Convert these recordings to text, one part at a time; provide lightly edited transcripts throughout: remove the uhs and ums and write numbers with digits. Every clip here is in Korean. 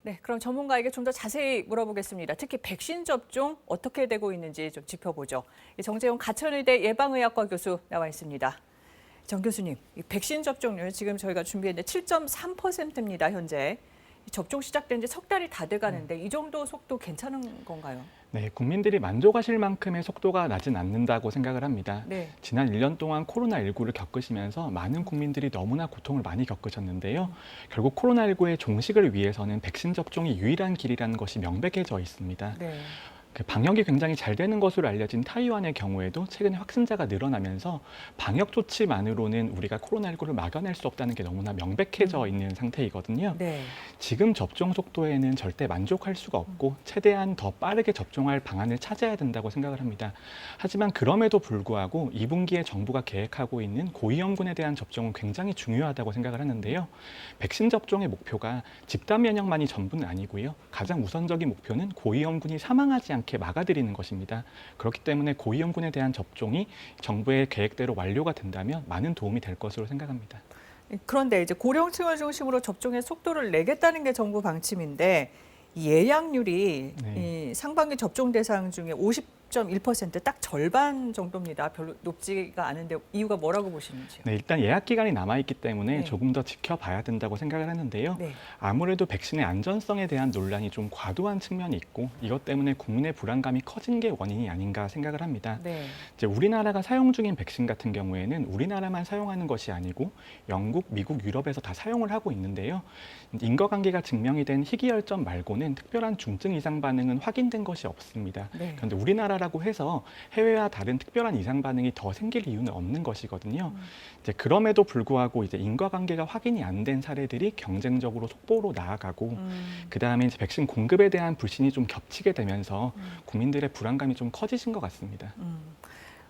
네, 그럼 전문가에게 좀 더 자세히 물어보겠습니다. 특히 백신 접종 어떻게 되고 있는지 좀 짚어보죠. 정재훈 가천의대 예방의학과 교수 나와 있습니다. 정 교수님, 이 백신 접종률 지금 저희가 준비했는데 7.3%입니다, 현재. 접종 시작된 지 석 달이 다 돼가는데 이 정도 속도 괜찮은 건가요? 네, 국민들이 만족하실 만큼의 속도가 나진 않는다고 생각을 합니다. 네. 지난 1년 동안 코로나19를 겪으시면서 많은 국민들이 너무나 고통을 많이 겪으셨는데요. 결국 코로나19의 종식을 위해서는 백신 접종이 유일한 길이라는 것이 명백해져 있습니다. 네. 방역이 굉장히 잘 되는 것으로 알려진 타이완의 경우에도 최근에 확진자가 늘어나면서 방역 조치만으로는 우리가 코로나19를 막아낼 수 없다는 게 너무나 명백해져 있는 상태이거든요. 네. 지금 접종 속도에는 절대 만족할 수가 없고 최대한 더 빠르게 접종할 방안을 찾아야 된다고 생각을 합니다. 하지만 그럼에도 불구하고 2분기에 정부가 계획하고 있는 고위험군에 대한 접종은 굉장히 중요하다고 생각을 하는데요. 백신 접종의 목표가 집단 면역만이 전부는 아니고요. 가장 우선적인 목표는 고위험군이 사망하지 않게 막아드리는 것입니다. 그렇기 때문에 고위험군에 대한 접종이 정부의 계획대로 완료가 된다면 많은 도움이 될 것으로 생각합니다. 그런데 이제 고령층을 중심으로 접종의 속도를 내겠다는 게 정부 방침인데 이 예약률이 네. 이 상반기 접종 대상 중에 50.1%딱 절반 정도입니다. 별로 높지가 않은데 이유가 뭐라고 보시는지요? 네, 일단 예약 기간이 남아있기 때문에 네. 조금 더 지켜봐야 된다고 생각을 하는데요. 네. 아무래도 백신의 안전성에 대한 논란이 좀 과도한 측면이 있고 이것 때문에 국민의 불안감이 커진 게 원인이 아닌가 생각을 합니다. 네. 이제 우리나라가 사용 중인 백신 같은 경우에는 우리나라만 사용하는 것이 아니고 영국, 미국, 유럽에서 다 사용을 하고 있는데요. 인과관계가 증명이 된 희귀혈전 말고는 특별한 중증 이상 반응은 확인된 것이 없습니다. 네. 그런데 우리나라라고 해서 해외와 다른 특별한 이상 반응이 더 생길 이유는 없는 것이거든요. 이제 그럼에도 불구하고 이제 인과관계가 확인이 안 된 사례들이 경쟁적으로 속보로 나아가고 그다음에 이제 백신 공급에 대한 불신이 좀 겹치게 되면서 국민들의 불안감이 좀 커지신 것 같습니다.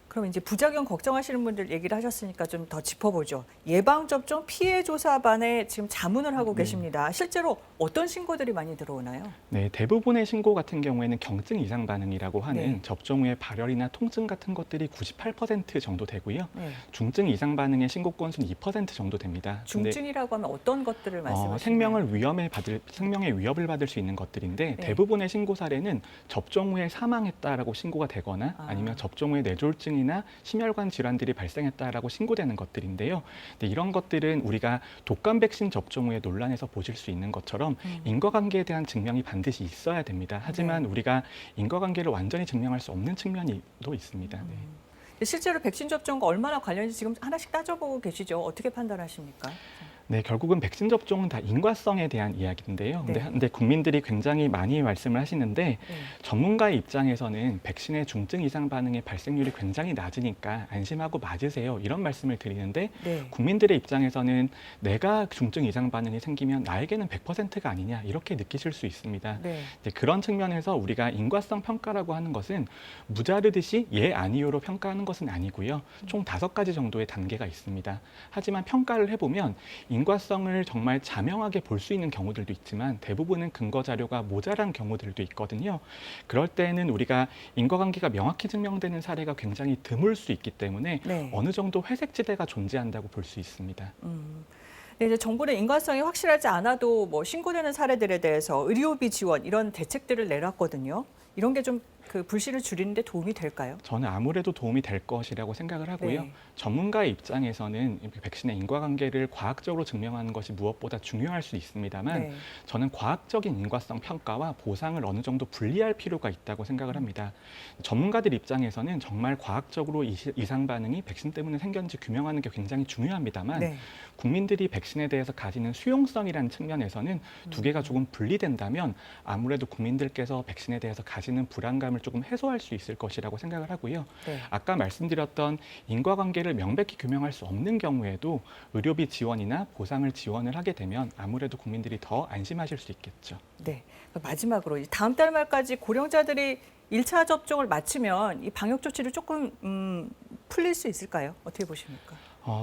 그럼 이제 부작용 걱정하시는 분들 얘기를 하셨으니까 좀 더 짚어보죠. 예방접종 피해조사반에 지금 자문을 하고 계십니다. 실제로 어떤 신고들이 많이 들어오나요? 네, 대부분의 신고 같은 경우에는 경증 이상 반응이라고 하는 네. 접종 후에 발열이나 통증 같은 것들이 98% 정도 되고요. 네. 중증 이상 반응의 신고 건수는 2% 정도 됩니다. 근데 중증이라고 하면 어떤 것들을 말씀하시나요? 생명의 위협을 받을 수 있는 것들인데 네. 대부분의 신고 사례는 접종 후에 사망했다라고 신고가 되거나 아니면 접종 후에 뇌졸중이나 심혈관 질환들이 발생했다라고 신고되는 것들인데요. 근데 이런 것들은 우리가 독감 백신 접종 후에 논란에서 보실 수 있는 것처럼 인과관계에 대한 증명이 반드시 있어야 됩니다. 하지만 네. 우리가 인과관계를 완전히 증명할 수 없는 측면이 또 있습니다. 네. 실제로 백신 접종과 얼마나 관련이 지금 하나씩 따져보고 계시죠? 어떻게 판단하십니까? 네, 결국은 백신 접종은 다 인과성에 대한 이야기인데요. 네. 근데 국민들이 굉장히 많이 말씀을 하시는데 네. 전문가의 입장에서는 백신의 중증 이상 반응의 발생률이 굉장히 낮으니까 안심하고 맞으세요. 이런 말씀을 드리는데 네. 국민들의 입장에서는 내가 중증 이상 반응이 생기면 나에게는 100%가 아니냐 이렇게 느끼실 수 있습니다. 네. 이제 그런 측면에서 우리가 인과성 평가라고 하는 것은 무자르듯이 예, 아니요로 평가하는 것은 아니고요. 총 5가지 정도의 단계가 있습니다. 하지만 평가를 해보면 인과성을 정말 자명하게 볼 수 있는 경우들도 있지만 대부분은 근거 자료가 모자란 경우들도 있거든요. 그럴 때는 우리가 인과관계가 명확히 증명되는 사례가 굉장히 드물 수 있기 때문에 네. 어느 정도 회색지대가 존재한다고 볼 수 있습니다. 네, 이제 정부는 인과성이 확실하지 않아도 뭐 신고되는 사례들에 대해서 의료비 지원 이런 대책들을 내놨거든요. 이런 게 좀 그 불신을 줄이는 데 도움이 될까요? 저는 아무래도 도움이 될 것이라고 생각을 하고요. 네. 전문가의 입장에서는 백신의 인과관계를 과학적으로 증명하는 것이 무엇보다 중요할 수 있습니다만 네. 저는 과학적인 인과성 평가와 보상을 어느 정도 분리할 필요가 있다고 생각을 합니다. 전문가들 입장에서는 정말 과학적으로 이상 반응이 백신 때문에 생겼는지 규명하는 게 굉장히 중요합니다만 네. 국민들이 백신에 대해서 가지는 수용성이라는 측면에서는 두 개가 조금 분리된다면 아무래도 국민들께서 백신에 대해서 가지는 불안감을 조금 해소할 수 있을 것이라고 생각을 하고요. 네. 아까 말씀드렸던 인과관계를 명백히 규명할 수 없는 경우에도 의료비 지원이나 보상을 지원을 하게 되면 아무래도 국민들이 더 안심하실 수 있겠죠. 네. 마지막으로 다음 달 말까지 고령자들이 1차 접종을 마치면 이 방역 조치를 조금 풀릴 수 있을까요? 어떻게 보십니까?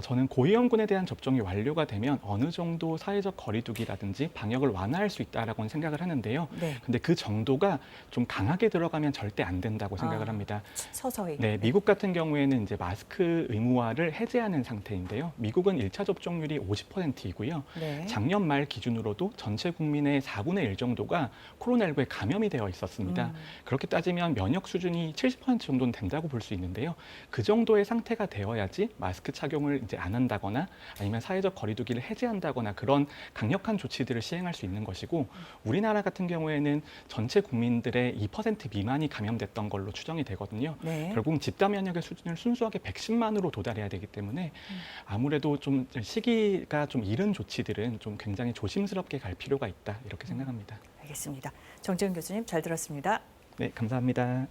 저는 고위험군에 대한 접종이 완료가 되면 어느 정도 사회적 거리두기라든지 방역을 완화할 수 있다라고는 생각을 하는데요. 네. 근데 그 정도가 좀 강하게 들어가면 절대 안 된다고 생각을 합니다. 서서히. 네, 미국 같은 경우에는 이제 마스크 의무화를 해제하는 상태인데요. 미국은 1차 접종률이 50%이고요. 네. 작년 말 기준으로도 전체 국민의 4분의 1 정도가 코로나19에 감염이 되어 있었습니다. 그렇게 따지면 면역 수준이 70% 정도는 된다고 볼 수 있는데요. 그 정도의 상태가 되어야지 마스크 착용을 이제 안 한다거나 아니면 사회적 거리두기를 해제한다거나 그런 강력한 조치들을 시행할 수 있는 것이고, 우리나라 같은 경우에는 전체 국민들의 2% 미만이 감염됐던 걸로 추정이 되거든요. 네. 결국 집단 면역의 수준을 순수하게 110만으로 도달해야 되기 때문에 아무래도 좀 시기가 좀 이른 조치들은 좀 굉장히 조심스럽게 갈 필요가 있다, 이렇게 생각합니다. 알겠습니다. 정재훈 교수님 잘 들었습니다. 네, 감사합니다.